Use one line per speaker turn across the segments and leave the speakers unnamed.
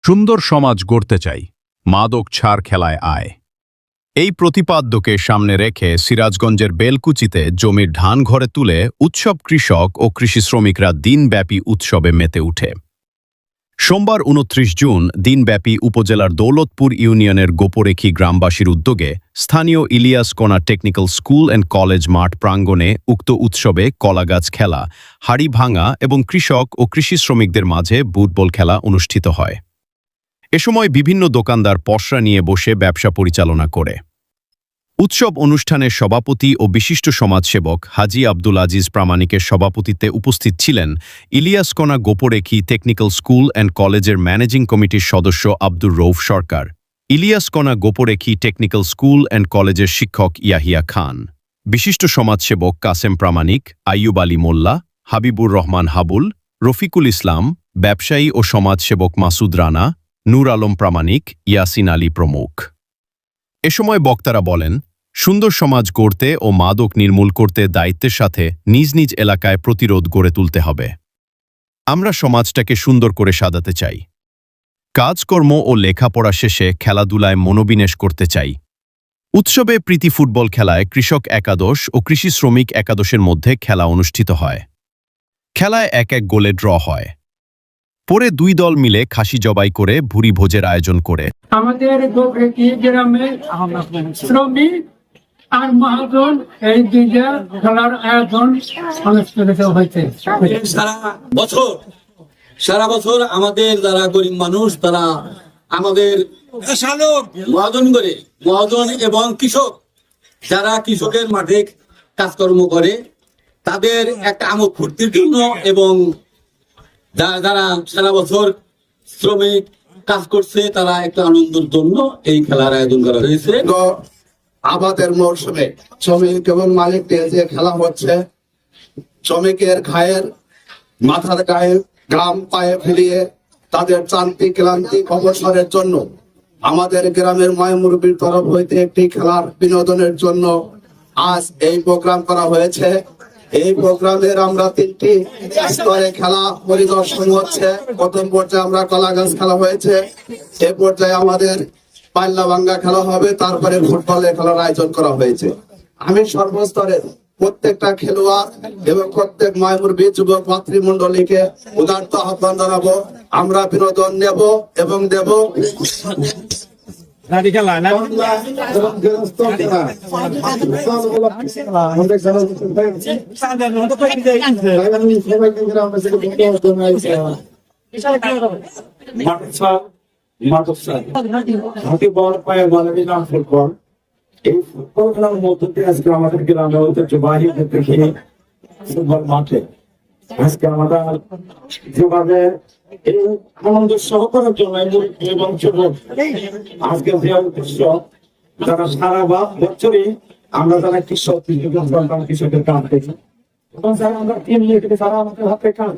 সুন্দর সমাজ গড়তে চাই, মাদক ছাড় খেলায় আয়। এই প্রতিপাদ্যকে সামনে রেখে সিরাজগঞ্জের বেলকুচিতে জমির ধান ঘরে তুলে উৎসব কৃষক ও কৃষি শ্রমিকরা দিনব্যাপী উৎসবে মেতে উঠে। সোমবার ২৯ জুন দিনব্যাপী উপজেলার দৌলতপুর ইউনিয়নের গোপরেখি গ্রামবাসীর উদ্যোগে স্থানীয় ইলিয়াস কোনা টেকনিক্যাল স্কুল অ্যান্ড কলেজ মাঠ প্রাঙ্গণে উক্ত উৎসবে কলাগাছ খেলা, হাড়ি ভাঙা এবং কৃষক ও কৃষি শ্রমিকদের মাঝে ফুটবল খেলা অনুষ্ঠিত হয়। এ সময় বিভিন্ন দোকানদার পসরা নিয়ে বসে ব্যবসা পরিচালনা করে। উৎসব অনুষ্ঠানের সভাপতি ও বিশিষ্ট সমাজসেবক হাজী আব্দুল আজিজ প্রামাণিকের সভাপতিত্বে উপস্থিত ছিলেন ইলিয়াসকোনা গোপরেখি টেকনিক্যাল স্কুল অ্যান্ড কলেজের ম্যানেজিং কমিটির সদস্য আব্দুর রৌফ সরকার, ইলিয়াসকোনা গোপরেখি টেকনিক্যাল স্কুল অ্যান্ড কলেজের শিক্ষক ইয়াহিয়া খান, বিশিষ্ট সমাজসেবক কাসেম প্রামাণিক, আইয়ুব আলী মোল্লা, হাবিবুর রহমান হাবুল, রফিকুল ইসলাম, ব্যবসায়ী ও সমাজসেবক মাসুদ রানা, নূর আলম প্রামাণিক, ইয়াসিন আলী প্রমুখ। এ সময় বক্তারা বলেন, সুন্দর সমাজ গড়তে ও মাদক নির্মূল করতে দায়িত্বের সাথে নিজ নিজ এলাকায় প্রতিরোধ গড়ে তুলতে হবে। আমরা সমাজটাকে সুন্দর করে সাজাতে চাই। কাজকর্ম ও লেখাপড়া শেষে খেলাধুলায় মনোবিনিবেশ করতে চাই। উৎসবে প্রীতি ফুটবল খেলায় কৃষক একাদশ ও কৃষি শ্রমিক একাদশের মধ্যে খেলা অনুষ্ঠিত হয়। খেলায় এক এক গোলে ড্র হয়। পরে দুই দল মিলে খাসি জবাই করে ভুরি ভোজের আয়োজন করে।
আমাদের গোপরেখি গ্রামে শ্রমিক আর মহাজন এই দুইটা খেলার আয়োজন অনুষ্ঠিত হয়েছে।
সারা বছর আমাদের যারা গরিব মানুষ তারা আমাদের মহাজন এবং কৃষক যারা কৃষকের মাঠে কাজকর্ম করে তাদের একটা আমোদ ফুর্তির জন্য এবং যারা সারা বছর শ্রমিক কাজ করছে তারা একটা আনন্দের জন্য এই খেলার আয়োজন করা হয়েছে।
আমাদের মৌসুমে শ্রমিক এবং মালিক যে খেলা হচ্ছে, শ্রমিকের ঘায়ের মাথার গায়ে গ্রাম পায়ে ফেলিয়ে তাদের শান্তি ক্লান্তি অবসরের জন্য আমাদের গ্রামের মায়মুরবির তরফ হইতে একটি খেলার বিনোদনের জন্য আজ এই প্রোগ্রাম করা হয়েছে। এই প্রোগ্রামের আমরা 3টি স্তরে খেলা পরিদর্শন হচ্ছে। প্রথম পর্যায়ে আমরা কলাগাছ খেলা হয়েছে, এ পর্যায়ে আমাদের পাল্লা ভাঙ্গা খেলা হবে, তারপরে ফুটবলের খেলার আয়োজন করা হয়েছে। আমি সর্বস্তরের প্রত্যেকটা খেলোয়াড় এবং প্রত্যেক মায়মুরবি যুবক মাতৃমণ্ডলীকে উদারত আহ্বান জানাবো, আমরা বিনোদন নেব এবং দেব।
ফুটবল এই ফুটবল খেলার মধ্য দিয়ে আজকে আমাদের গ্রামে ঐতিহ্যবাহী ফুটবল মাঠে আজকে আমরা যেভাবে এই আনন্দ সহকারের জন্য এবং যুবক আজকে যে উদ্দেশ্য যারা সারা বছরই আমরা যারা কৃষক কৃষকের কাজ দেখি এবং যারা আমরা টিম নিয়ে তারা আমাদের হাতে কাজ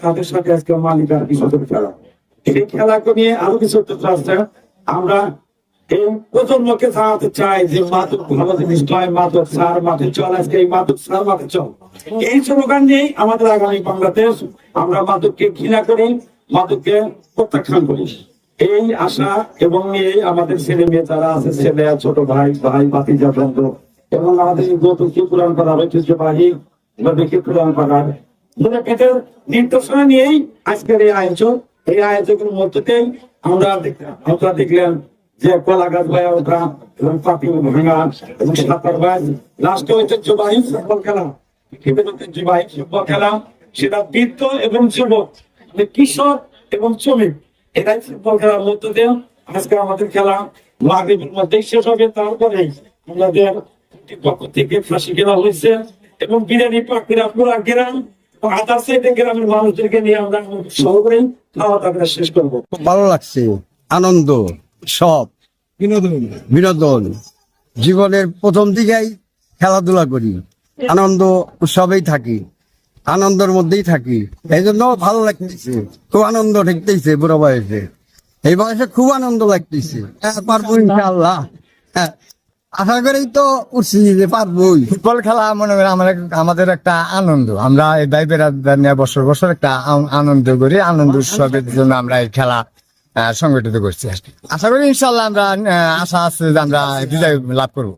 তাদের সাথে আজকে মালিক আর কৃষকের খেলা, এই খেলাকে নিয়ে আরো কিছু আছে। আমরা এই প্রজন্মকে জানাতে চাই যে মাদক ভালো জিনিস নয়, মাদক সার মাঠে চল, আজকে এই মাদক সার মাঠে চল, এই স্লোগান নিয়েই আমাদের আগামী বাংলাদেশ। আমরা মাদককে ঘৃণা করি, মাদককে প্রত্যাখ্যান করি, এই আশা এবং নিয়ে আমাদের ছেলে মেয়ে যারা আছে, ছেলে ছোট ভাই ভাতিজা বন্ধু এবং আমাদের গৌতমকে পূরণ করা ঐতিহ্যবাহী পূরণ করার নির্দেশনা নিয়েই আজকের এই আয়োজন। এই আয়োজনের মধ্যে আমরা দেখলেন যে কলা গাছ ভাইয়া ওঠা এবং পাতি ভাঙা এবং সাঁতার বাজ, লাস্টে ঐতিহ্যবাহী ফুটবল খেলা, ঐতিহ্যবাহী ফুটবল খেলা, সেটা বৃদ্ধ এবং যুবক, কৃষক এবং শ্রমিক, এটাই ফুটবল খেলার মধ্য দিয়ে আজকে আমাদের খেলা মাগরিবের মধ্যে শেষ হবে। তারপরে আমাদের পক্ষ থেকে ফাঁসি খেলা হয়েছে এবং বিরিয়ানি পাখিরা পুরা গ্রাম গ্রামের মানুষদেরকে নিয়ে আমরা সহকারে খাওয়া দাওয়া শেষ করবো।
ভালো লাগছে, আনন্দ, সব বিনোদন জীবনের প্রথম দিকেই খেলাধুলা করি, আনন্দ উৎসবেই থাকি, আনন্দের মধ্যেই থাকি, এই জন্য ভালো লাগতেছে, খুব আনন্দ ঠেকতেছে। বুড়ো বয়সে এই বয়সে খুব আনন্দ লাগতেছে, পারবো ইনশাআল্লাহ। আশা করেই তো উঠছি যে পারবই।
ফুটবল খেলা মনে করি আমাদের একটা আনন্দ, আমরা এই ভাই বেড়াদার নিয়ে বছর বছর একটা আনন্দ করি, আনন্দ উৎসবের জন্য আমরা এই খেলা সংগঠিত করছি। আশা করি ইনশাল্লাহ আমরা আশা আছে যে আমরা বিজয় লাভ করবো।